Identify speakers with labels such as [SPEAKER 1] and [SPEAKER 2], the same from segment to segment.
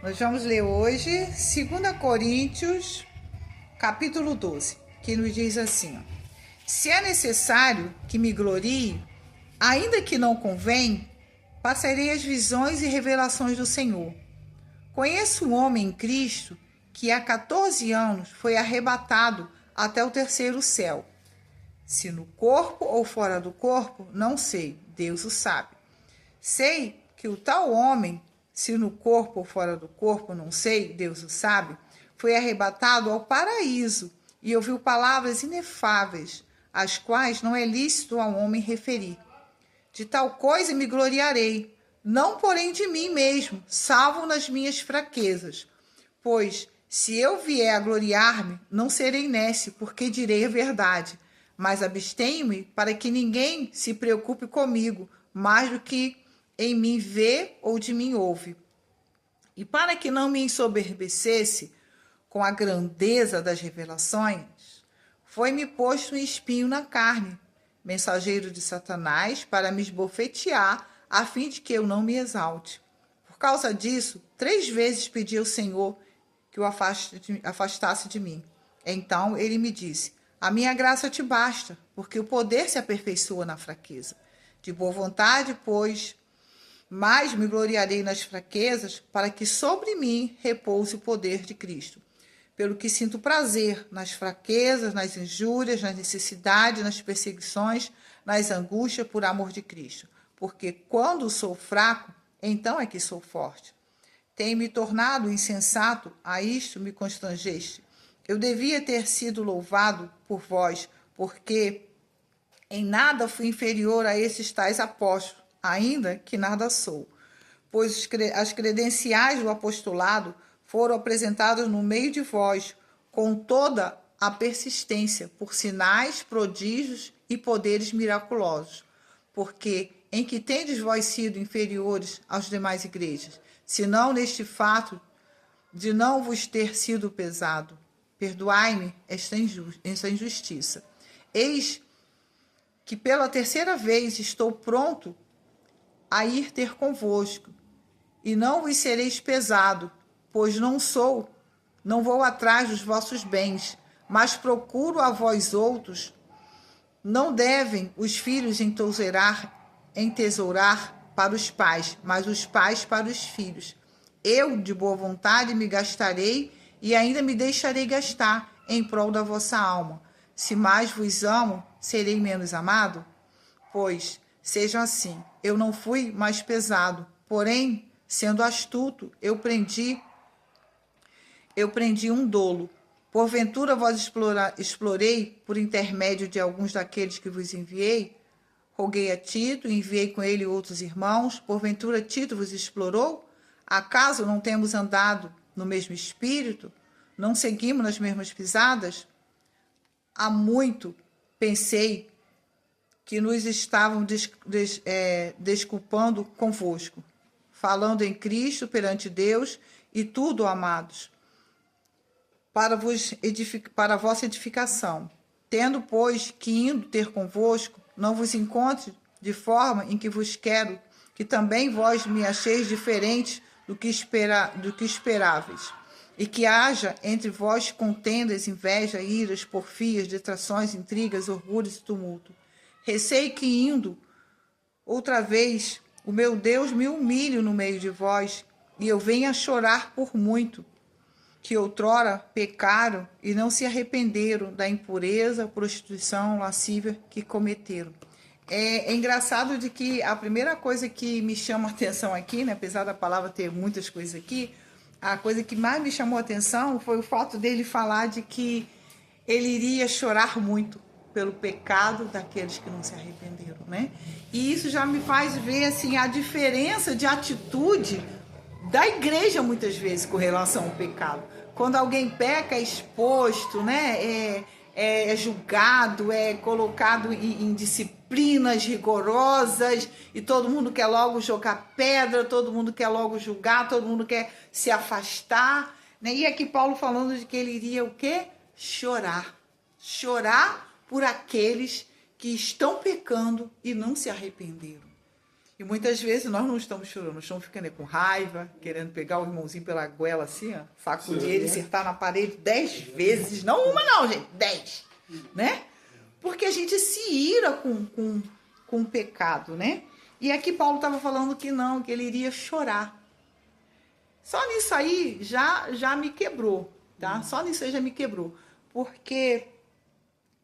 [SPEAKER 1] Nós vamos ler hoje 2 Coríntios, capítulo 12, que nos diz assim: se é necessário que me glorie, ainda que não convém, passarei as visões e revelações do Senhor. Conheço um homem em Cristo que há 14 anos foi arrebatado até o terceiro céu. Se no corpo ou fora do corpo, não sei, Deus o sabe. Sei que o tal homem, se no corpo ou fora do corpo, não sei, Deus o sabe, foi arrebatado ao paraíso e ouviu palavras inefáveis, as quais não é lícito ao homem referir. De tal coisa me gloriarei, não porém de mim mesmo, salvo nas minhas fraquezas. Pois, se eu vier a gloriar-me, não serei nécio, porque direi a verdade. Mas abstenho-me para que ninguém se preocupe comigo, mais do que em mim vê ou de mim ouve. E para que não me ensoberbecesse com a grandeza das revelações, foi-me posto um espinho na carne, mensageiro de Satanás, para me esbofetear, a fim de que eu não me exalte. Por causa disso, 3 vezes pedi ao Senhor que o afastasse de mim. Então ele me disse: a minha graça te basta, porque o poder se aperfeiçoa na fraqueza. De boa vontade, pois, mas me gloriarei nas fraquezas, para que sobre mim repouse o poder de Cristo. Pelo que sinto prazer nas fraquezas, nas injúrias, nas necessidades, nas perseguições, nas angústias por amor de Cristo. Porque quando sou fraco, então é que sou forte. Tem-me tornado insensato, a isto me constrangeste. Eu devia ter sido louvado por vós, porque em nada fui inferior a esses tais apóstolos, ainda que nada sou. Pois as credenciais do apostolado foram apresentadas no meio de vós, com toda a persistência, por sinais, prodígios e poderes miraculosos. Porque em que tendes vós sido inferiores às demais igrejas, senão neste fato de não vos ter sido pesado? Perdoai-me esta injustiça. Eis que pela 3ª vez estou pronto a ir ter convosco, e não vos sereis pesado, pois não vou atrás dos vossos bens, mas procuro a vós outros. Não devem os filhos entesourar para os pais, mas os pais para os filhos. Eu, de boa vontade, me gastarei e ainda me deixarei gastar em prol da vossa alma. Se mais vos amo, serei menos amado? Pois, sejam assim, eu não fui mais pesado, porém, sendo astuto, eu prendi um dolo. Porventura vos explorei por intermédio de alguns daqueles que vos enviei? Roguei a Tito e enviei com ele outros irmãos. Porventura Tito vos explorou? Acaso não temos andado no mesmo espírito? Não seguimos nas mesmas pisadas? Há muito pensei que nos estavam desculpando convosco, falando em Cristo perante Deus e tudo, amados, para a vossa edificação. Tendo, pois, que indo ter convosco, não vos encontre de forma em que vos quero, que também vós me acheis diferente do que esperáveis, e que haja entre vós contendas, inveja, iras, porfias, detrações, intrigas, orgulhos e tumulto. Receio que indo outra vez o meu Deus me humilhe no meio de vós, e eu venha chorar por muito, que outrora pecaram e não se arrependeram da impureza, prostituição, lascívia que cometeram. É engraçado de que a primeira coisa que me chama a atenção aqui, né, apesar da palavra ter muitas coisas aqui, a coisa que mais me chamou a atenção foi o fato dele falar de que ele iria chorar muito pelo pecado daqueles que não se arrependeram, né? E isso já me faz ver assim a diferença de atitude da igreja muitas vezes com relação ao pecado. Quando alguém peca, é exposto, né? É julgado, é colocado em disciplinas rigorosas, e todo mundo quer logo jogar pedra, todo mundo quer logo julgar, todo mundo quer se afastar, né? E aqui Paulo falando de que ele iria o quê? Chorar. Chorar por aqueles que estão pecando e não se arrependeram. E muitas vezes nós não estamos chorando, nós estamos ficando com raiva, querendo pegar o irmãozinho pela goela assim, ó, sacudir ele, acertar na parede 10 vezes. Não uma não, gente, 10. Né? Porque a gente se ira com o pecado, né? E aqui Paulo estava falando que não, que ele iria chorar. Só nisso aí já me quebrou, tá? Só nisso aí já me quebrou. Porque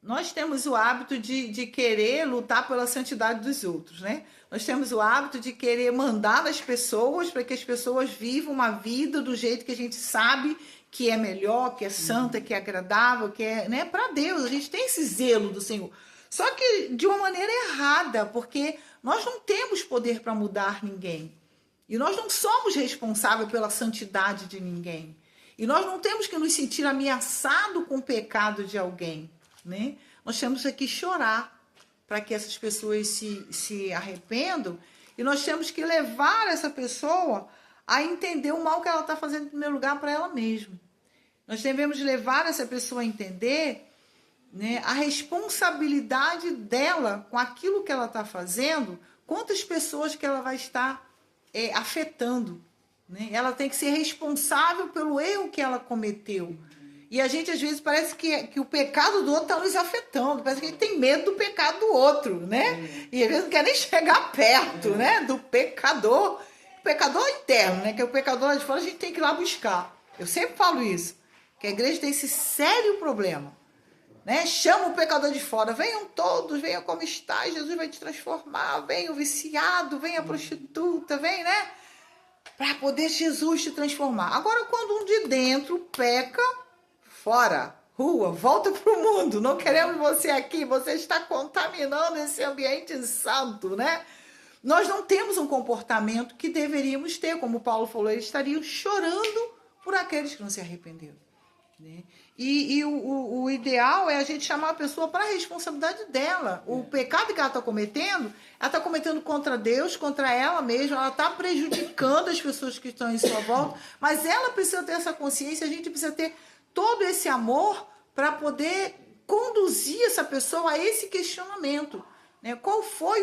[SPEAKER 1] nós temos o hábito de querer lutar pela santidade dos outros, né? Nós temos o hábito de querer mandar nas pessoas para que as pessoas vivam uma vida do jeito que a gente sabe que é melhor, que é santa, que é agradável, que é, né, para Deus. A gente tem esse zelo do Senhor. Só que de uma maneira errada, porque nós não temos poder para mudar ninguém. E nós não somos responsáveis pela santidade de ninguém. E nós não temos que nos sentir ameaçados com o pecado de alguém, né? Nós temos que chorar para que essas pessoas se arrependam, e nós temos que levar essa pessoa a entender o mal que ela está fazendo em primeiro lugar para ela mesma. Nós devemos levar essa pessoa a entender, né, a responsabilidade dela com aquilo que ela está fazendo, quantas pessoas que ela vai estar afetando. Né? Ela tem que ser responsável pelo erro que ela cometeu. E a gente, às vezes, parece que o pecado do outro está nos afetando. Parece que a gente tem medo do pecado do outro, né? E às vezes não quer nem chegar perto, né? Do pecador. O pecador interno, né? Que é o pecador lá de fora, a gente tem que ir lá buscar. Eu sempre falo isso. Que a igreja tem esse sério problema. Né? Chama o pecador de fora. Venham todos, venham como está. Jesus vai te transformar. Venha o viciado, venha a prostituta, vem, né? Para poder Jesus te transformar. Agora, quando um de dentro peca, fora, rua, volta para o mundo. Não queremos você aqui. Você está contaminando esse ambiente santo, né? Nós não temos um comportamento que deveríamos ter. Como Paulo falou, eles estariam chorando por aqueles que não se arrependeram. Né? E o ideal é a gente chamar a pessoa para a responsabilidade dela. O pecado que ela está cometendo contra Deus, contra ela mesma, ela está prejudicando as pessoas que estão em sua volta, mas ela precisa ter essa consciência, a gente precisa ter todo esse amor para poder conduzir essa pessoa a esse questionamento. Né? Qual foi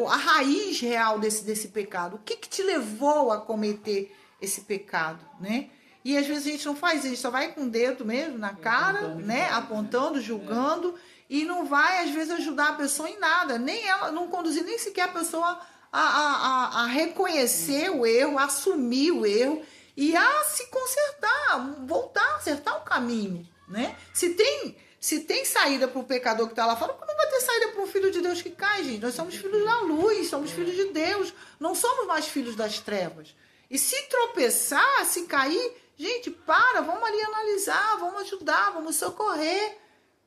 [SPEAKER 1] a raiz real desse pecado? O que te levou a cometer esse pecado? Né? E às vezes a gente não faz isso, a gente só vai com o dedo mesmo na cara, né? Apontando, julgando, e não vai, às vezes, ajudar a pessoa em nada. Nem ela, não conduzir nem sequer a pessoa a reconhecer o erro, a assumir o erro e a se consertar, voltar a acertar o caminho. Né? Se tem saída para o pecador que está lá fora, não vai ter saída para um filho de Deus que cai, gente. Nós somos filhos da luz, somos filhos de Deus, não somos mais filhos das trevas. E se tropeçar, se cair, gente, vamos ali analisar, vamos ajudar, vamos socorrer,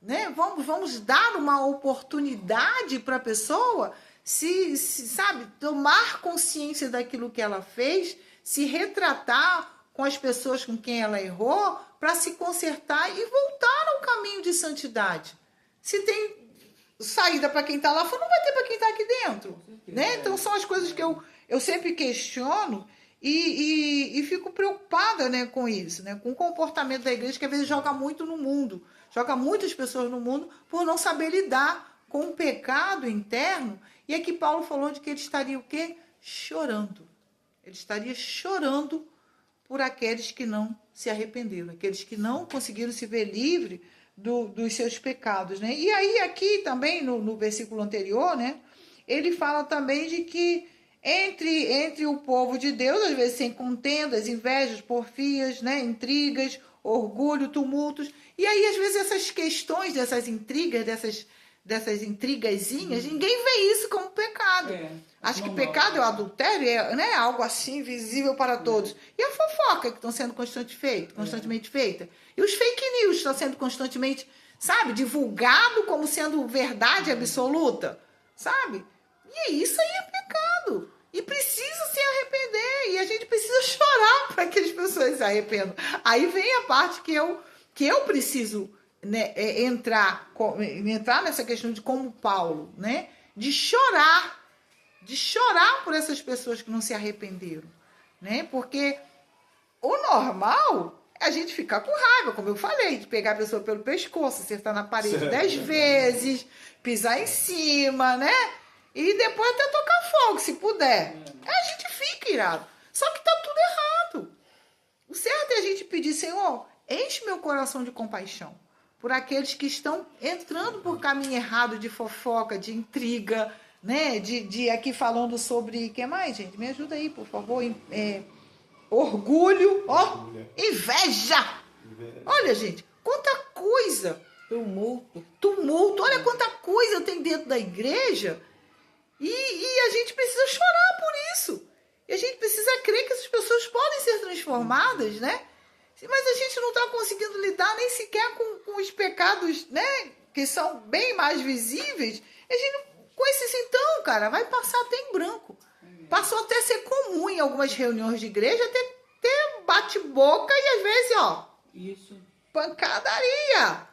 [SPEAKER 1] né? Vamos dar uma oportunidade para a pessoa sabe, tomar consciência daquilo que ela fez, se retratar com as pessoas com quem ela errou, para se consertar e voltar ao caminho de santidade. Se tem saída para quem está lá fora, não vai ter para quem está aqui dentro. Né? Então são as coisas que eu sempre questiono. E fico preocupada, né, com isso, né, com o comportamento da igreja, que às vezes joga muito no mundo, joga muitas pessoas no mundo por não saber lidar com o pecado interno. E aqui Paulo falou de que ele estaria o quê? Chorando. Ele estaria chorando por aqueles que não se arrependeram, aqueles que não conseguiram se ver livre dos seus pecados. Né? E aí aqui também, no versículo anterior, né, ele fala também de que entre o povo de Deus, às vezes sem contendas, invejas, porfias, né, intrigas, orgulho, tumultos. E aí, às vezes, essas questões, dessas intrigas, dessas intrigazinhas, ninguém vê isso como pecado. Acho que pecado é o adultério, né, algo assim visível para todos. E a fofoca que estão sendo constantemente feita. E os fake news estão sendo constantemente, sabe, divulgado como sendo verdade absoluta, sabe? E isso aí é pecado. E precisa se arrepender. E a gente precisa chorar para que as pessoas se arrependam. Aí vem a parte que eu preciso, né, entrar nessa questão de como Paulo, né, de chorar por essas pessoas que não se arrependeram. Né? Porque o normal é a gente ficar com raiva, como eu falei, de pegar a pessoa pelo pescoço, acertar na parede 10 vezes, pisar em cima, né? E depois até tocar fogo, se puder. A gente fica irado. Só que tá tudo errado. O certo é a gente pedir, Senhor, enche meu coração de compaixão por aqueles que estão entrando por caminho errado de fofoca, de intriga, né? De aqui falando sobre... O que mais, gente? Me ajuda aí, por favor. Orgulho, ó, inveja. Olha, gente, quanta coisa. Tumulto. Olha quanta coisa tem dentro da igreja. E a gente precisa chorar por isso. E a gente precisa crer que essas pessoas podem ser transformadas, né? Mas a gente não está conseguindo lidar nem sequer com os pecados, né? Que são bem mais visíveis. A gente, com esses então, cara, vai passar até em branco. Passou até a ser comum em algumas reuniões de igreja ter bate-boca e às vezes, ó, pancadaria,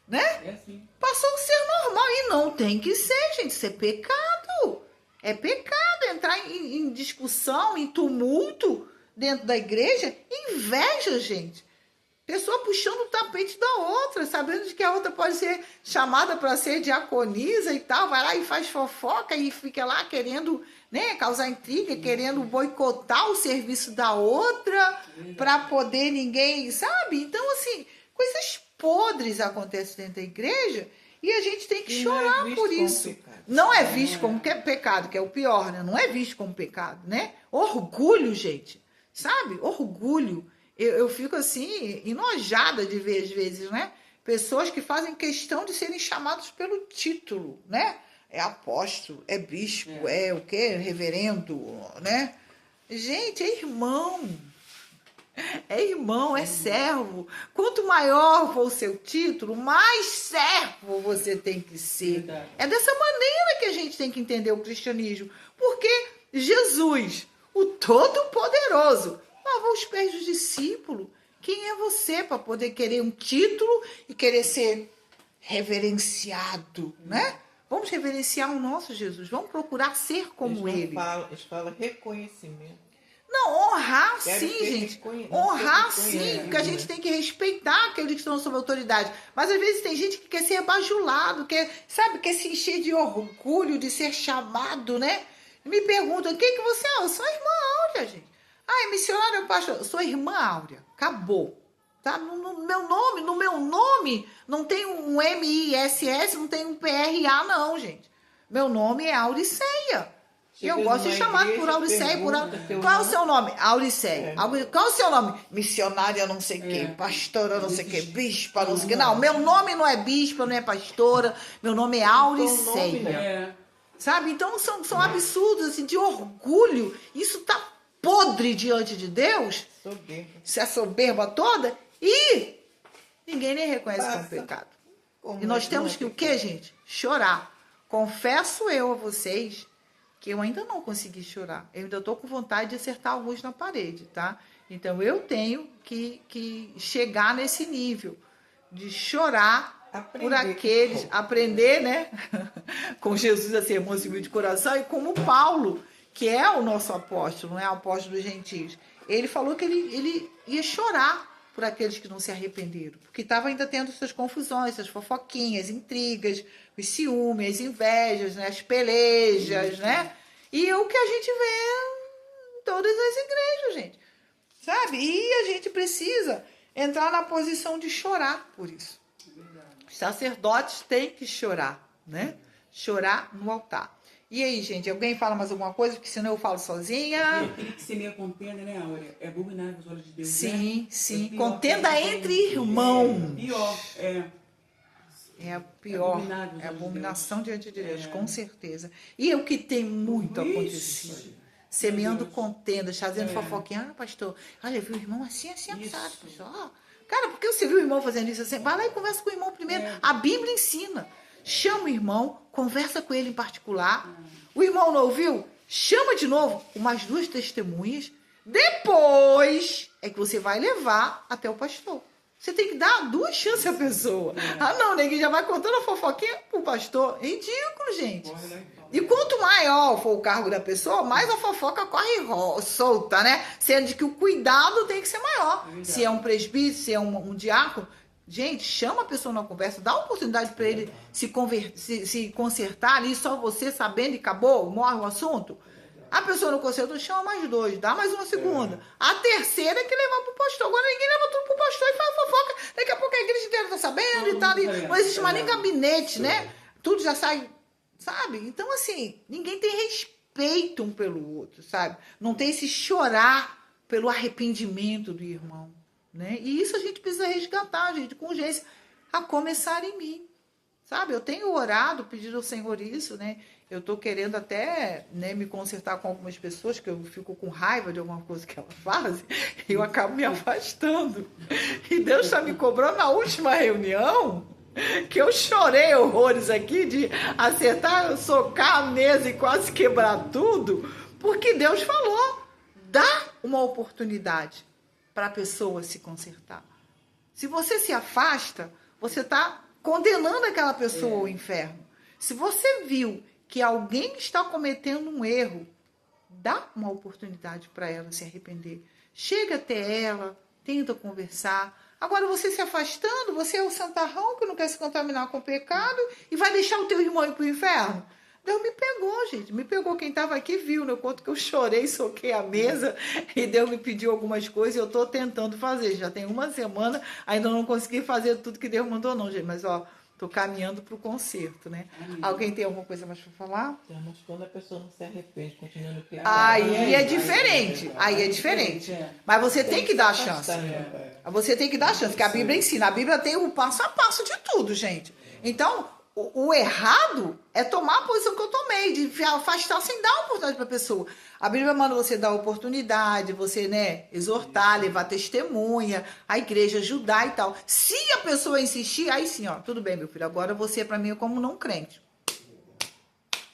[SPEAKER 1] né?
[SPEAKER 2] É assim.
[SPEAKER 1] Passou a ser normal e não tem que ser, gente. Isso é pecado. É pecado entrar em discussão, em tumulto dentro da igreja. Inveja, gente. Pessoa puxando o tapete da outra, sabendo de que a outra pode ser chamada para ser diaconisa e tal. Vai lá e faz fofoca e fica lá querendo, né, causar intriga, querendo boicotar o serviço da outra para poder ninguém, sabe? Então, assim, coisas podres acontecem dentro da igreja e a gente tem que chorar por isso. Não é visto como pecado, que é o pior, né? Não é visto como pecado, né? Orgulho, gente, sabe? Orgulho. Eu fico assim, enojada de ver às vezes, né? Pessoas que fazem questão de serem chamados pelo título, né? É apóstolo, é bispo, é o quê? Reverendo, né? Gente, é irmão. É irmão, é servo. Quanto maior for o seu título, mais servo você tem que ser.
[SPEAKER 2] Verdade.
[SPEAKER 1] É dessa maneira que a gente tem que entender o cristianismo. Porque Jesus, o Todo-Poderoso, lavou os pés dos discípulos. Quem é você para poder querer um título e querer ser reverenciado, né? Vamos reverenciar o nosso Jesus. Vamos procurar ser como ele.
[SPEAKER 3] Eles falam reconhecimento.
[SPEAKER 1] Não, honrar
[SPEAKER 3] Quero
[SPEAKER 1] sim,
[SPEAKER 3] ser
[SPEAKER 1] gente.
[SPEAKER 3] reconhecido,
[SPEAKER 1] Honrar
[SPEAKER 3] ser
[SPEAKER 1] sim,
[SPEAKER 3] reconhecido,
[SPEAKER 1] porque a gente tem que respeitar aqueles que estão sob autoridade. Mas às vezes tem gente que quer ser bajulado, sabe, quer se encher de orgulho de ser chamado, né? E me perguntam, o que você é? Eu sou a irmã Áurea, gente. Ah, é missionário, pastor? Eu sou a irmã Áurea. Acabou. Tá? No meu nome não tem um MISS, não tem um PRA, não, gente. Meu nome é Auriceia. E eu gosto de ser chamado por Auriceia. Qual é o seu nome? Auriceia. Qual é o seu nome? Missionária não sei o quê, pastora não sei o quê, bispa não sei o quê. Não, meu nome não é bispa, não é pastora, meu nome é Auriceia. Sabe? Então são absurdos, assim, de orgulho. Isso tá podre diante de Deus.
[SPEAKER 3] Soberba.
[SPEAKER 1] Se a soberba toda. E ninguém nem reconhece como pecado. E nós temos que o quê, gente? Chorar. Confesso eu a vocês que eu ainda não consegui chorar. Eu ainda estou com vontade de acertar alguns na parede, tá? Então eu tenho que chegar nesse nível de chorar por aqueles, aprender, né? Com Jesus a ser manso e humilde de coração, e como Paulo, que é o nosso apóstolo, não é o apóstolo dos gentios. Ele falou que ele ia chorar por aqueles que não se arrependeram, porque estava ainda tendo suas confusões, suas fofoquinhas, intrigas, os ciúmes, as invejas, né, as pelejas, né? E é o que a gente vê em todas as igrejas, gente, sabe? E a gente precisa entrar na posição de chorar por isso. Os sacerdotes têm que chorar, né? Chorar no altar. E aí, gente, alguém fala mais alguma coisa? Porque senão eu falo sozinha.
[SPEAKER 2] Tem que ser meio contenda, né, Áurea? É abominável os olhos de Deus,
[SPEAKER 1] Sim,
[SPEAKER 2] né?
[SPEAKER 1] sim.
[SPEAKER 2] É pior
[SPEAKER 1] Contenda
[SPEAKER 2] que
[SPEAKER 1] entre
[SPEAKER 2] tem-
[SPEAKER 1] irmãos.
[SPEAKER 2] Pior,
[SPEAKER 1] É a pior.
[SPEAKER 2] abominável os
[SPEAKER 1] É a
[SPEAKER 2] olhos de
[SPEAKER 1] abominação diante de Deus,
[SPEAKER 2] É.
[SPEAKER 1] com certeza. E é o que tem muito
[SPEAKER 2] Ixi.
[SPEAKER 1] acontecido. Semeando
[SPEAKER 2] Deus.
[SPEAKER 1] contendas, fazendo
[SPEAKER 2] É.
[SPEAKER 1] fofoquinha. Ah, pastor, olha, viu o irmão assim, assado,
[SPEAKER 2] Isso.
[SPEAKER 1] pastor. Ó, cara, por que você viu o irmão fazendo isso assim? Vai lá e conversa com o irmão primeiro. A Bíblia ensina. Chama o irmão, conversa com ele em particular. O irmão não ouviu? Chama de novo com mais 2 testemunhas. Depois é que você vai levar até o pastor. Você tem que dar 2 chances à pessoa. Ah, não, ninguém já vai contando a fofoquinha pro pastor. É ridículo, gente.
[SPEAKER 2] Corre lá e fala.
[SPEAKER 1] E quanto maior for o cargo da pessoa, mais a fofoca corre solta, né? Sendo de que o cuidado tem que ser maior.
[SPEAKER 2] Verdade.
[SPEAKER 1] Se é um presbítero, se é um diácono, Gente, chama a pessoa numa conversa, dá uma oportunidade para ele se consertar ali, só você sabendo e acabou, morre o assunto. A pessoa não consertou, chama mais dois, dá mais uma segunda. A terceira é que leva pro pastor. Agora ninguém leva tudo pro pastor e faz fofoca. Daqui a pouco a igreja inteira tá sabendo e tal. Não existe mais nem gabinete, né? Tudo já sai, sabe? Então, assim, ninguém tem respeito um pelo outro, sabe? Não tem esse chorar pelo arrependimento do irmão, né? E isso a gente precisa resgatar, gente, com urgência, a começar em mim, sabe? Eu tenho orado, pedido ao Senhor isso, né? Eu tô querendo até, né, me consertar com algumas pessoas, que eu fico com raiva de alguma coisa que elas fazem, e eu acabo me afastando. E Deus está me cobrando na última reunião, que eu chorei horrores aqui de acertar, socar a mesa e quase quebrar tudo, porque Deus falou, dá uma oportunidade para a pessoa se consertar. Se você se afasta, você está condenando aquela pessoa ao inferno. Se você viu que alguém está cometendo um erro, dá uma oportunidade para ela se arrepender. Chega até ela, tenta conversar. Agora, você se afastando, você é o santarrão que não quer se contaminar com o pecado e vai deixar o teu irmão ir para o inferno. Deus me pegou, gente. Me pegou. Quem estava aqui viu, né? O quanto que eu chorei, soquei a mesa e Deus me pediu algumas coisas e eu estou tentando fazer. Já tem uma semana, ainda não consegui fazer tudo que Deus mandou, não, gente. Mas, ó, estou caminhando para o conserto, né? Alguém tem alguma coisa mais para falar?
[SPEAKER 3] Mas quando a pessoa não se arrepende, continua no pecado.
[SPEAKER 1] Aí é diferente. Aí é diferente. Mas você tem que dar a chance. Você tem que dar a chance, que a Bíblia ensina. A Bíblia tem o passo a passo de tudo, gente. Então, o errado é tomar a posição que eu tomei, de afastar sem dar oportunidade para a pessoa. A Bíblia manda você dar oportunidade, você, né, exortar, levar testemunha, a igreja ajudar e tal. Se a pessoa insistir, aí sim, ó, tudo bem, meu filho, agora você para mim é como não crente.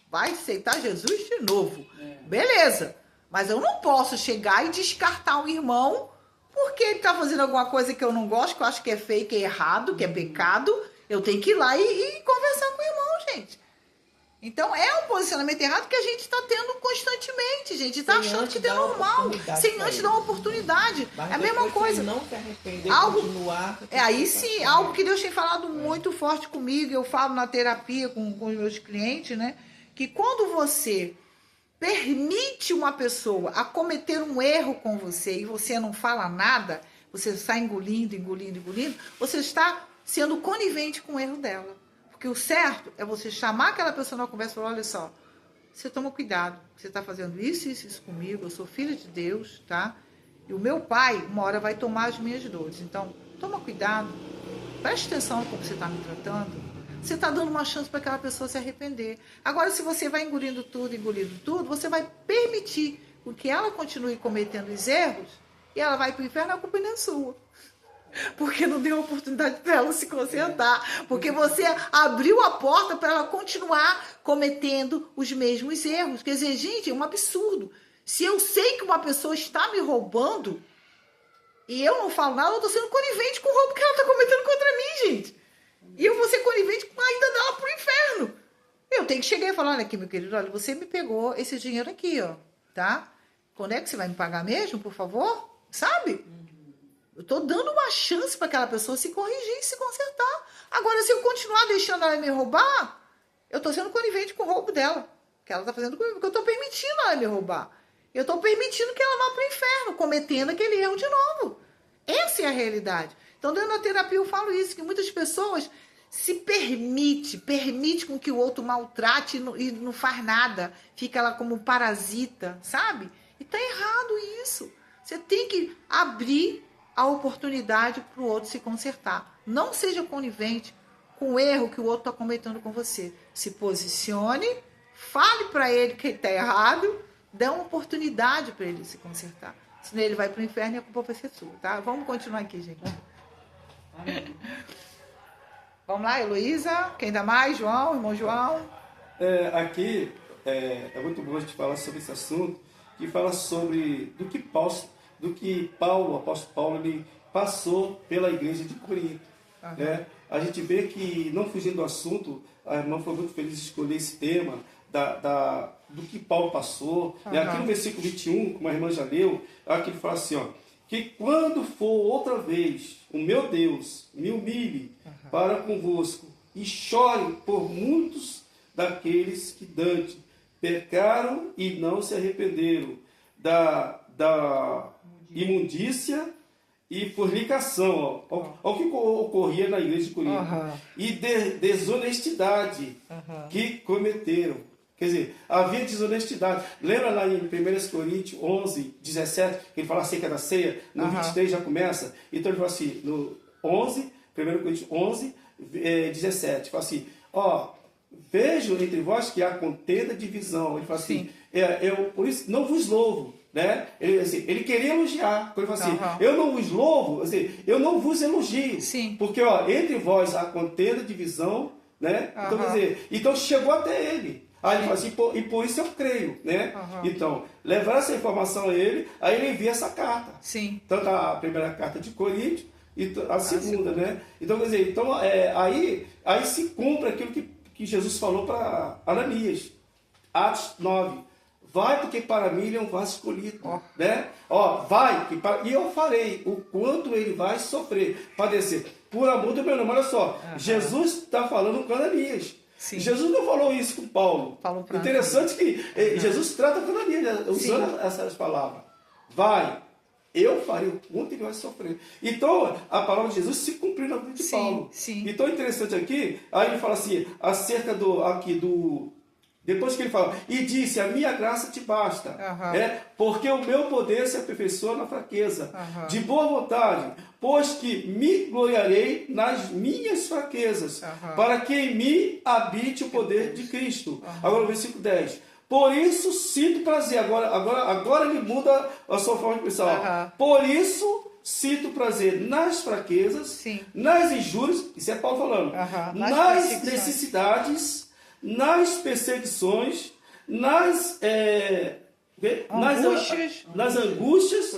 [SPEAKER 1] Vai aceitar Jesus de novo. Beleza. Mas eu não posso chegar e descartar um irmão porque ele está fazendo alguma coisa que eu não gosto, que eu acho que é feio, que é errado, que é pecado. Eu tenho que ir lá e conversar com o irmão, gente. Então, é um posicionamento errado que a gente está tendo constantemente, gente. Está achando que é normal, sem antes dar uma oportunidade. É a mesma coisa.
[SPEAKER 3] Não se arrepender,
[SPEAKER 1] algo,
[SPEAKER 3] continuar.
[SPEAKER 1] Aí sim, algo que Deus tem falado muito forte comigo, eu falo na terapia com os meus clientes, né? Que quando você permite uma pessoa a cometer um erro com você e você não fala nada, você está engolindo, você está sendo conivente com o erro dela. Porque o certo é você chamar aquela pessoa na conversa e falar, olha só, você toma cuidado, você está fazendo isso comigo, eu sou filha de Deus, tá? E o meu pai, uma hora, vai tomar as minhas dores. Então, toma cuidado, preste atenção como você está me tratando. Você está dando uma chance para aquela pessoa se arrepender. Agora, se você vai engolindo tudo, você vai permitir que ela continue cometendo os erros e ela vai para o inferno, a culpa não é sua. Porque não deu oportunidade para ela se consertar. Porque você abriu a porta para ela continuar cometendo os mesmos erros. Quer dizer, gente, é um absurdo. Se eu sei que uma pessoa está me roubando e eu não falo nada, eu estou sendo conivente com o roubo que ela está cometendo contra mim, gente. E eu vou ser conivente com a ida dela pro inferno. Eu tenho que chegar e falar, olha aqui, meu querido, olha, você me pegou esse dinheiro aqui, ó, tá? Quando é que você vai me pagar mesmo, por favor? Sabe? Eu tô dando uma chance para aquela pessoa se corrigir e se consertar. Agora, se eu continuar deixando ela me roubar, eu tô sendo conivente com o roubo dela. Que ela tá fazendo comigo, porque eu tô permitindo ela me roubar. Eu tô permitindo que ela vá pro inferno, cometendo aquele erro de novo. Essa é a realidade. Então, dentro da terapia eu falo isso, que muitas pessoas se permite com que o outro maltrate e não faz nada. Fica lá como um parasita, sabe? E tá errado isso. Você tem que abrir a oportunidade para o outro se consertar. Não seja conivente com o erro que o outro está cometendo com você. Se posicione, fale para ele que ele está errado, dê uma oportunidade para ele se consertar. Senão ele vai para o inferno e a culpa vai ser sua, tá? Vamos continuar aqui, gente. Vamos lá, Heloísa. Quem dá mais? João, irmão João.
[SPEAKER 4] Aqui é muito bom a gente falar sobre esse assunto, que fala sobre do que Paulo, o apóstolo Paulo, ele passou pela igreja de Corinto. Né? A gente vê que, não fugindo do assunto, a irmã foi muito feliz de escolher esse tema do que Paulo passou. Aqui no versículo 21, como a irmã já leu, aqui ele fala assim, ó, que quando for outra vez o meu Deus me humilhe para convosco e chore por muitos daqueles que dante pecaram e não se arrependeram da imundícia e fornicação, ó. Olha o que ocorria na igreja de Corinto, e desonestidade que cometeram. Quer dizer, havia desonestidade. Lembra lá em 1 Coríntios 11, 17, que ele fala acerca da ceia? No 23 já começa. Então ele fala assim, no 11, 1 Coríntios 11, 17, fala assim, ó, vejo entre vós que há contenda e divisão. Ele fala assim, eu por isso não vos louvo. Né? Ele queria elogiar. Ele fala assim, eu não vos louvo, assim, eu não vos elogio.
[SPEAKER 1] Sim.
[SPEAKER 4] Porque ó, entre vós há contenda, divisão, né? Então, quer dizer, então chegou até ele. Aí ele fala assim, e por isso eu creio, né? Então, levar essa informação a ele, aí ele envia essa carta.
[SPEAKER 1] Sim.
[SPEAKER 4] Tanto a primeira carta de Coríntios e a segunda, né? Então, quer dizer, então, aí se cumpre aquilo que Jesus falou para Ananias. Atos 9. Vai, porque para mim ele é um vaso escolhido, né? Ó, vai, e eu farei o quanto ele vai sofrer, padecer, por amor do meu nome. Olha só, Jesus está falando com Ananias. Sim. Jesus não falou isso com Paulo. Interessante que Jesus trata com Ananias, usando essas palavras. Vai, eu farei o quanto ele vai sofrer. Então, a palavra de Jesus se cumpriu na vida de Paulo.
[SPEAKER 1] Sim.
[SPEAKER 4] Então, interessante aqui, aí ele fala assim, acerca depois que ele fala, e disse, a minha graça te basta, porque o meu poder se aperfeiçoa na fraqueza, de boa vontade, pois que me gloriarei nas minhas fraquezas, para que em mim habite o poder de Cristo. Agora o versículo 10. Por isso sinto prazer. Agora ele muda a sua forma de pensar. Por isso sinto prazer nas fraquezas, nas injúrias, isso é Paulo falando, nas necessidades, nas perseguições, nas angústias,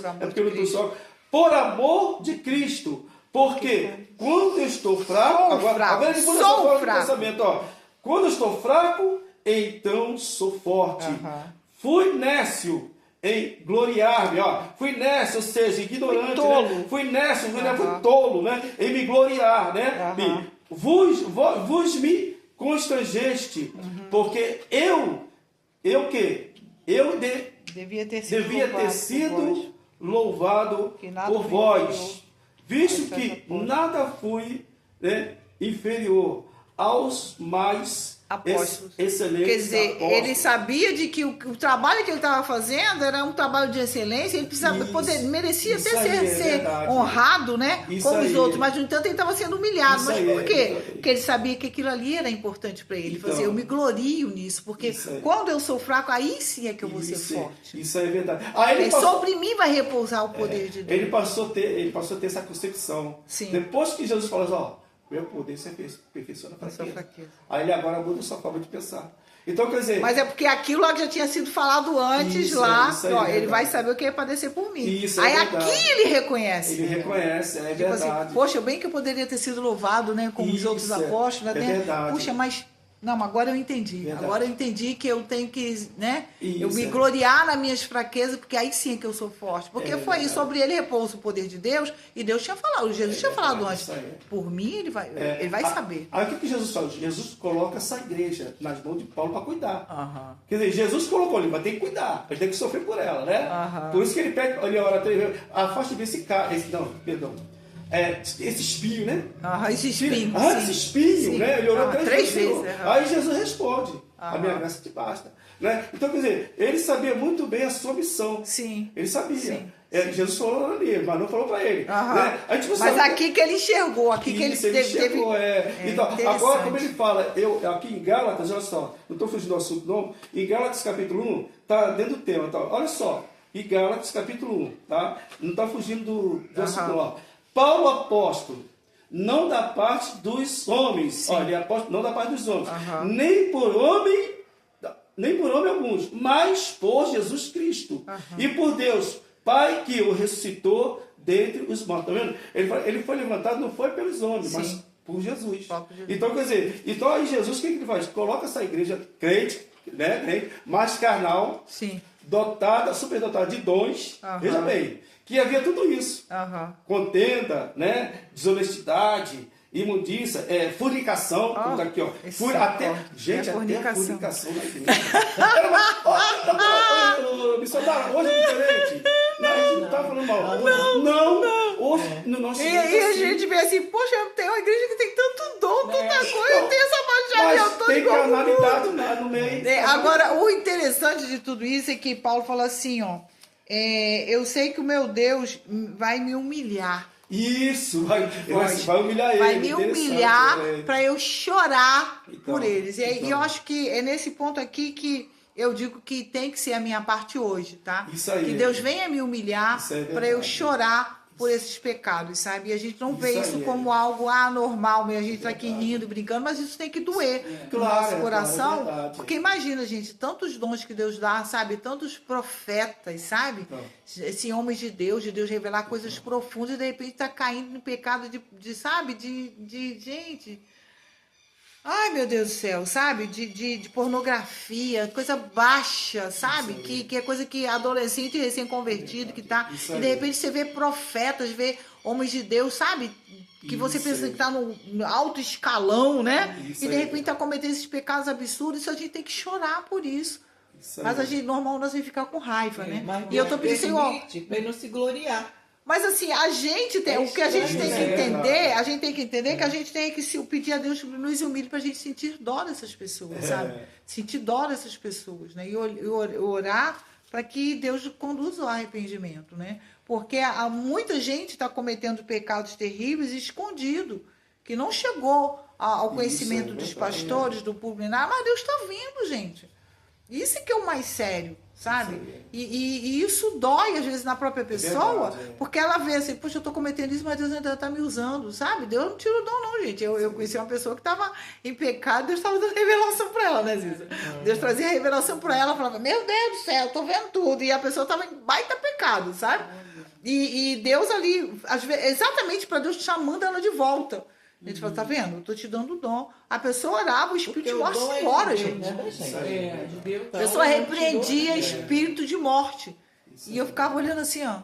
[SPEAKER 4] por amor de Cristo. Porque quando eu estou fraco, agora ele muda a forma de pensamento, ó. Quando eu estou fraco, então sou forte. Fui nécio em gloriar-me, ó. Fui nécio, ou seja, ignorante, né? Fui nécio, fui tolo, né? Em me gloriar, né? Vos me constrangeste, porque eu devia ter sido louvado por vós, visto que nada fui, né, inferior aos mais apóstolos. Excelentes.
[SPEAKER 1] Quer dizer,
[SPEAKER 4] apóstolos.
[SPEAKER 1] Ele sabia de que o trabalho que ele estava fazendo era um trabalho de excelência, ele precisava merecia até ser honrado, né? Como os outros, mas no entanto ele estava sendo humilhado. Mas por quê? Porque ele sabia que aquilo ali era importante para ele. Então, eu me glorio nisso, porque quando eu sou fraco, aí sim é que eu vou ser forte.
[SPEAKER 4] Isso é verdade.
[SPEAKER 1] Sobre mim vai repousar o poder de Deus.
[SPEAKER 4] Ele passou a ter essa concepção.
[SPEAKER 1] Sim.
[SPEAKER 4] Depois que Jesus falou assim, ó, meu poder se aperfeiçoa na fraqueza. Aí ele agora muda a sua forma de pensar. Então, quer dizer...
[SPEAKER 1] Mas é porque aquilo lá que já tinha sido falado antes ele vai saber o que é padecer por mim.
[SPEAKER 4] Isso
[SPEAKER 1] aí aqui ele reconhece.
[SPEAKER 4] Ele reconhece, é verdade.
[SPEAKER 1] Assim, poxa, bem que eu poderia ter sido louvado, né? Como os outros apóstolos.
[SPEAKER 4] É verdade.
[SPEAKER 1] Puxa, mas... Não, agora eu entendi. Verdade. Agora eu entendi que eu tenho que, né? Eu me gloriar nas minhas fraquezas, porque aí sim é que eu sou forte. Porque foi isso, sobre ele repousa o poder de Deus, e Deus tinha falado, Jesus tinha falado antes. Por mim, ele vai saber.
[SPEAKER 4] Aí o que Jesus faz? Jesus coloca essa igreja nas mãos de Paulo para cuidar. Quer dizer, Jesus colocou, ele vai ter que cuidar, ele tem que sofrer por ela, né? Por isso que ele pede, ele ora 3 vezes, afaste desse cara, esse espinho, né?
[SPEAKER 1] Esse espinho.
[SPEAKER 4] Esse espinho, né? Ele orou 3 vezes. Aí Jesus responde, a minha graça te basta. Né? Então, quer dizer, ele sabia muito bem a sua missão.
[SPEAKER 1] Sim.
[SPEAKER 4] Ele sabia. Jesus falou ali, mas não falou para ele. Né? A gente não
[SPEAKER 1] mas
[SPEAKER 4] sabe
[SPEAKER 1] aqui que ele enxergou, aqui que ele teve...
[SPEAKER 4] Então, agora, como ele fala, aqui em Gálatas, olha só, não estou fugindo do assunto não, em Gálatas capítulo 1, está dentro do tema. Tá? Olha só, em Gálatas capítulo 1, tá? Não está fugindo do assunto não. Paulo apóstolo, não da parte dos homens, olha, ele é apóstolo, não da parte dos homens, nem por homem alguns, mas por Jesus Cristo e por Deus, Pai que o ressuscitou dentre os mortos. Tá vendo? Ele foi levantado, não foi pelos homens, mas por Jesus. Então, quer dizer, aí Jesus, o que ele faz? Coloca essa igreja crente, né, mais carnal, superdotada de dons, veja bem, que havia tudo isso.
[SPEAKER 1] Aham.
[SPEAKER 4] Contenda, né? Desonestidade, imundícia, fornicação, como tá aqui, ó.
[SPEAKER 1] esse
[SPEAKER 4] Até,
[SPEAKER 1] ó,
[SPEAKER 4] gente,
[SPEAKER 1] é
[SPEAKER 4] até
[SPEAKER 1] fornicação.
[SPEAKER 4] fornicação na igreja. Missionário, hoje é diferente. Não, a gente não tá falando mal. Não. Hoje, no nosso
[SPEAKER 1] E
[SPEAKER 4] meio,
[SPEAKER 1] a
[SPEAKER 4] assim.
[SPEAKER 1] gente vê assim, poxa, tem uma igreja que tem tanto dom, tanta coisa,
[SPEAKER 4] Então,
[SPEAKER 1] tem essa baixaria, eu
[SPEAKER 4] mas
[SPEAKER 1] tô
[SPEAKER 4] tem
[SPEAKER 1] igual
[SPEAKER 4] carnalidade no meio.
[SPEAKER 1] Agora, o interessante de tudo isso é que Paulo fala assim, ó, eu sei que o meu Deus vai me humilhar.
[SPEAKER 4] Isso, vai humilhar ele.
[SPEAKER 1] Vai me
[SPEAKER 4] interessante,
[SPEAKER 1] humilhar para eu chorar
[SPEAKER 4] Então,
[SPEAKER 1] por eles. E eu
[SPEAKER 4] então.
[SPEAKER 1] acho que é nesse ponto aqui que eu digo que tem que ser a minha parte hoje, tá?
[SPEAKER 4] Isso aí.
[SPEAKER 1] Que Deus venha me humilhar
[SPEAKER 4] Isso é
[SPEAKER 1] para eu
[SPEAKER 4] verdade.
[SPEAKER 1] chorar por esses pecados, sabe? E a gente não vê
[SPEAKER 4] Isso
[SPEAKER 1] isso
[SPEAKER 4] aí,
[SPEAKER 1] como algo anormal, a gente tá aqui rindo, brincando, mas isso tem que doer no
[SPEAKER 4] Claro,
[SPEAKER 1] nosso coração.
[SPEAKER 4] claro, é verdade.
[SPEAKER 1] Porque imagina, gente, tantos dons que Deus dá, sabe? Tantos profetas, sabe?
[SPEAKER 4] Então.
[SPEAKER 1] Esse homens de Deus revelar coisas profundas e de repente tá caindo no pecado de gente. Ai, meu Deus do céu, sabe? De pornografia, coisa baixa, sabe? Que é coisa que adolescente recém-convertido que tá.
[SPEAKER 4] Isso
[SPEAKER 1] E
[SPEAKER 4] aí.
[SPEAKER 1] de repente você vê profetas, vê homens de Deus, sabe? Que você
[SPEAKER 4] Isso
[SPEAKER 1] pensa
[SPEAKER 4] aí.
[SPEAKER 1] que tá no alto escalão, né?
[SPEAKER 4] Isso
[SPEAKER 1] E de
[SPEAKER 4] aí.
[SPEAKER 1] repente tá cometendo esses pecados absurdos, isso a gente tem que chorar por isso.
[SPEAKER 4] Isso aí.
[SPEAKER 1] Mas a gente, normal, nós vamos ficar com raiva, né?
[SPEAKER 3] Mas
[SPEAKER 1] E eu tô pedindo, Senhor,
[SPEAKER 3] permite pra ele não se gloriar.
[SPEAKER 1] mas assim, a gente tem, o que a gente tem que
[SPEAKER 4] estranho, né?
[SPEAKER 1] entender, a gente tem que entender que a gente tem que pedir a Deus que nos humilhe pra gente sentir dó dessas pessoas, sabe? Sentir dó dessas pessoas, né? E orar para que Deus conduza ao arrependimento, né? Porque muita gente está cometendo pecados terríveis escondido, que não chegou ao conhecimento dos pastores, do público, mas Deus está vendo, gente. Isso que é o mais sério, sabe? E isso dói, às vezes, na própria pessoa,
[SPEAKER 4] verdade,
[SPEAKER 1] porque ela vê assim, poxa, eu tô cometendo isso, mas Deus ainda está me usando, sabe? Deus não tira o dom, não, gente. Eu conheci uma pessoa que estava em pecado, Deus estava dando revelação para ela, né, Ziza? Deus trazia revelação para ela, falava, meu Deus do céu, eu tô vendo tudo. E a pessoa estava em baita pecado, sabe? E Deus ali, às vezes, exatamente para Deus chamando ela de volta. A gente fala, tá vendo? Eu tô te dando o dom. A pessoa orava, o espírito de morte se embora, gente.
[SPEAKER 2] De Deus.
[SPEAKER 1] A pessoa repreendia espírito de morte. E eu ficava olhando assim, ó.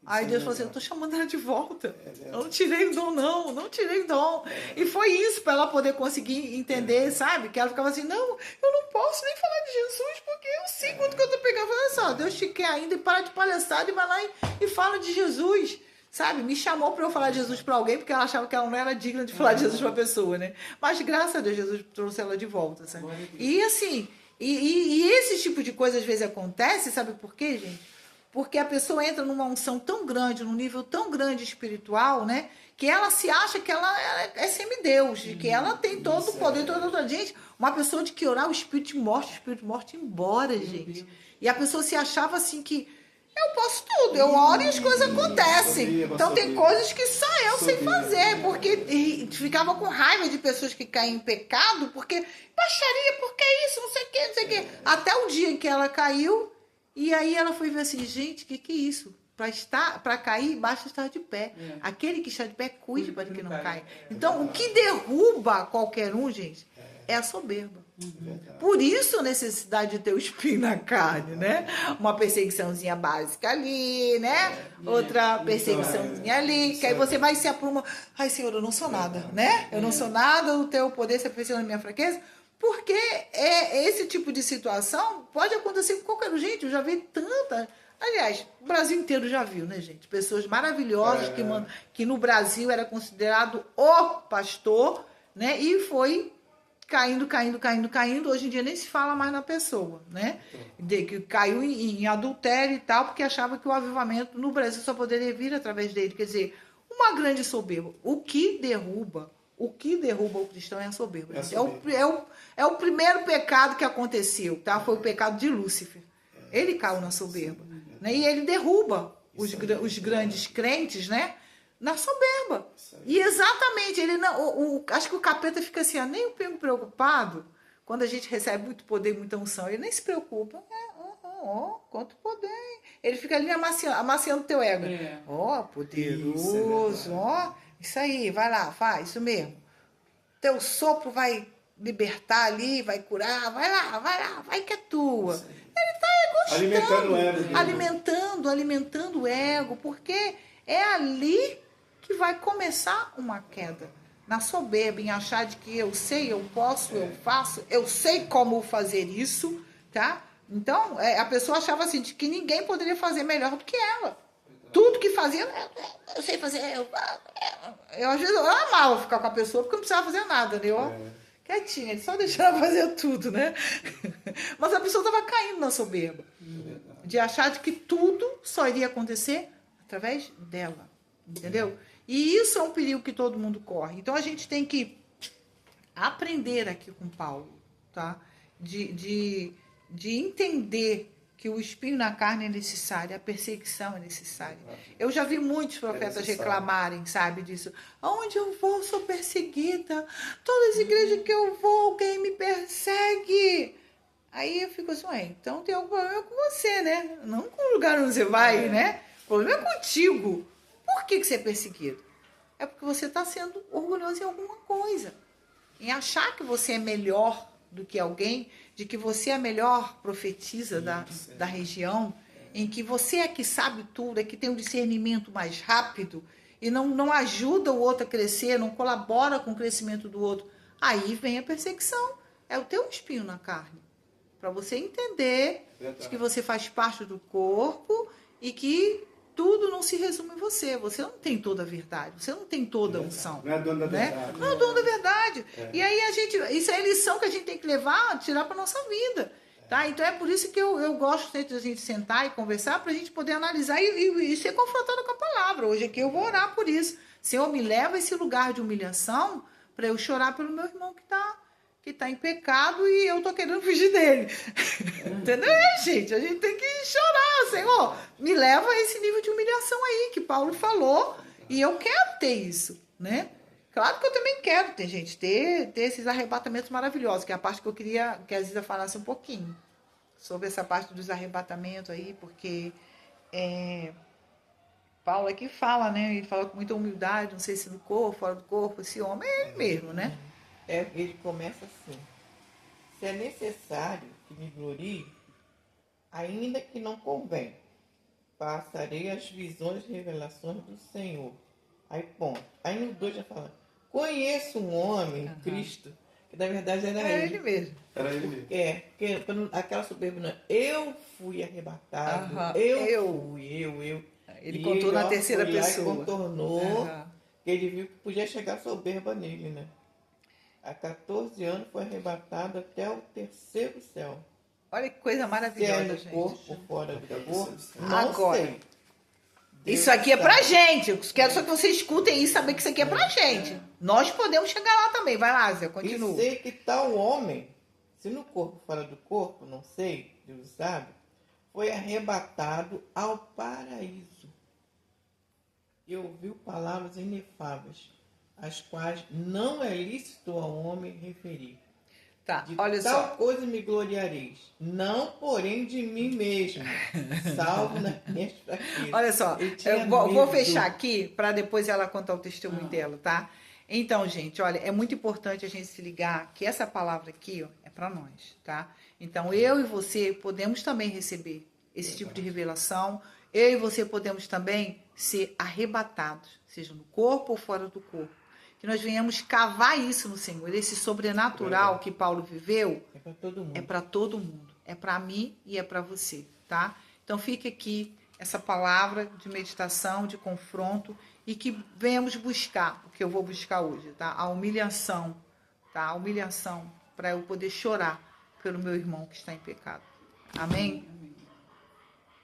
[SPEAKER 1] Aí Deus falou assim, eu tô chamando ela de volta. Eu não tirei o dom, não tirei o dom. E foi isso para ela poder conseguir entender, sabe? Que ela ficava assim, não, eu não posso nem falar de Jesus, porque eu sei quanto que eu tô pegando. Olha só, Deus te quer ainda e para de palhaçada e vai lá e fala de Jesus. Sabe, me chamou para eu falar de Jesus para alguém, porque ela achava que ela não era digna de falar de Jesus para a pessoa, né? Mas graças a Deus, Jesus trouxe ela de volta, sabe? E assim, e esse tipo de coisa às vezes acontece, sabe por quê, gente? Porque a pessoa entra numa unção tão grande, num nível tão grande espiritual, né? Que ela se acha que ela é semideus, que ela tem todo o poder, toda a gente. Uma pessoa de que orar o espírito de morte embora, gente. E a pessoa se achava assim que eu posso tudo, eu oro e as coisas acontecem. Então tem coisas que só eu sei fazer, porque ficava com raiva de pessoas que caem em pecado, porque baixaria, porque isso, não sei o que, não sei o que. Até o dia em que ela caiu, e aí ela foi ver assim, gente, o que é isso? Para cair, basta estar de pé. Aquele que está de pé, cuide para que não caia. Então, o que derruba qualquer um, gente, é a soberba. Por isso a necessidade de ter o espinho na carne, né? Uma perseguiçãozinha básica ali, né? Outra perseguiçãozinha ali, que aí você vai se apruma. Ai, Senhor, eu não sou nada, né? Eu não sou nada, o teu poder se aperfeiçoa na minha fraqueza. Porque esse tipo de situação pode acontecer com qualquer um. Gente, eu já vi tanta. Aliás, o Brasil inteiro já viu, né, gente? Pessoas maravilhosas que no Brasil era considerado o pastor, né? E foi caindo. Hoje em dia nem se fala mais na pessoa, né? Que caiu em adultério e tal, porque achava que o avivamento no Brasil só poderia vir através dele. Quer dizer, uma grande soberba. O que derruba o cristão é a soberba. É o primeiro pecado que aconteceu, tá? Foi o pecado de Lúcifer. Ele caiu na soberba. Né? E ele derruba os grandes crentes, né? Na soberba. E exatamente, ele não. Acho que o capeta fica assim, nem um preocupado quando a gente recebe muito poder, muita unção. Ele nem se preocupa. Quanto poder. Ele fica ali amaciando teu ego. Poderoso, isso aí, vai lá, faz isso mesmo. Teu sopro vai libertar ali, vai curar, vai lá, vai que é tua. Ele tá gostando.
[SPEAKER 4] Alimentando o ego dele.
[SPEAKER 1] Alimentando o ego, porque é ali que vai começar uma queda. Na soberba, em achar de que eu sei, eu posso, eu faço, eu sei como fazer isso, tá? Então, a pessoa achava assim, de que ninguém poderia fazer melhor do que ela. Tudo que fazia, eu sei fazer, eu às vezes eu amava ficar com a pessoa porque eu não precisava fazer nada, né? Eu, quietinha, ele só deixava ela fazer tudo, né? Mas a pessoa estava caindo na soberba. De achar de que tudo só iria acontecer através dela, entendeu? E isso é um perigo que todo mundo corre. Então a gente tem que aprender aqui com Paulo, tá? De entender que o espinho na carne é necessário, a perseguição é necessária. Eu já vi muitos profetas reclamarem, sabe, disso. Aonde eu vou, sou perseguida. Todas as igrejas que eu vou, alguém me persegue. Aí eu fico assim, então tem algum problema com você, né? Não com o lugar onde você vai, né? O problema é contigo. Por que você é perseguido? É porque você está sendo orgulhoso em alguma coisa. Em achar que você é melhor do que alguém, de que você é a melhor profetisa da região, em que você é que sabe tudo, é que tem um discernimento mais rápido e não ajuda o outro a crescer, não colabora com o crescimento do outro. Aí vem a perseguição. É o teu espinho na carne. Para você entender de que você faz parte do corpo e que tudo não se resume em você. Você não tem toda a verdade, você não tem toda a unção.
[SPEAKER 4] Não é dono da verdade.
[SPEAKER 1] Não é dono da verdade. E aí isso é a lição que a gente tem que levar, tirar para nossa vida. Tá? Então é por isso que eu gosto sempre de a gente sentar e conversar para a gente poder analisar e ser confrontado com a palavra. Hoje aqui eu vou orar por isso. Senhor, me leva a esse lugar de humilhação para eu chorar pelo meu irmão que tá em pecado e eu tô querendo fugir dele. Entendeu, gente? A gente tem que chorar, Senhor. Me leva a esse nível de humilhação aí que Paulo falou e eu quero ter isso, né? Claro que eu também quero ter esses arrebatamentos maravilhosos, que é a parte que eu queria que a Ziza falasse um pouquinho sobre essa parte dos arrebatamentos aí, porque Paulo aqui fala, né? Ele fala com muita humildade, não sei se no corpo, fora do corpo, esse homem é ele mesmo, né?
[SPEAKER 3] Ele começa assim: se é necessário que me glorie, ainda que não convém, passarei as visões e revelações do Senhor. Aí, ponto. Aí no 2 já fala: conheço um homem, Cristo, que na verdade era ele.
[SPEAKER 1] Mesmo.
[SPEAKER 4] Era ele mesmo.
[SPEAKER 3] Porque aquela soberba, não, eu fui arrebatado, eu.
[SPEAKER 1] Ele contou na terceira pessoa.
[SPEAKER 3] Ele contornou, ele viu que podia chegar soberba nele, né? Há 14 anos foi arrebatado até o terceiro céu.
[SPEAKER 1] Olha que coisa maravilhosa,
[SPEAKER 3] se é no
[SPEAKER 1] gente.
[SPEAKER 3] corpo, fora do corpo, não
[SPEAKER 1] agora
[SPEAKER 3] sei.
[SPEAKER 1] Isso aqui é pra gente. Eu quero só que vocês escutem isso e saber que isso aqui é pra gente. Nós podemos chegar lá também. Vai lá, Zé, continua.
[SPEAKER 3] E sei que tal homem, se no corpo, fora do corpo, não sei, Deus sabe, foi arrebatado ao paraíso. E ouviu palavras inefáveis, as quais não é lícito ao homem referir.
[SPEAKER 1] Tá,
[SPEAKER 3] De
[SPEAKER 1] olha
[SPEAKER 3] tal
[SPEAKER 1] só.
[SPEAKER 3] coisa me gloriareis, não porém de mim mesmo, salvo nas minhas fraquezas.
[SPEAKER 1] Olha só, eu vou fechar aqui para depois ela contar o testemunho dela, tá? Então, gente, olha, é muito importante a gente se ligar que essa palavra aqui, ó, é para nós, tá? Então, eu e você podemos também receber esse tipo de revelação. Eu e você podemos também ser arrebatados, seja no corpo ou fora do corpo. Que nós venhamos cavar isso no Senhor. Esse sobrenatural que Paulo viveu
[SPEAKER 3] é para todo mundo.
[SPEAKER 1] É para todo mundo. É para mim e é para você, tá? Então fica aqui essa palavra de meditação, de confronto e que venhamos buscar o que eu vou buscar hoje, tá? A humilhação, tá? A humilhação para eu poder chorar pelo meu irmão que está em pecado. Amém?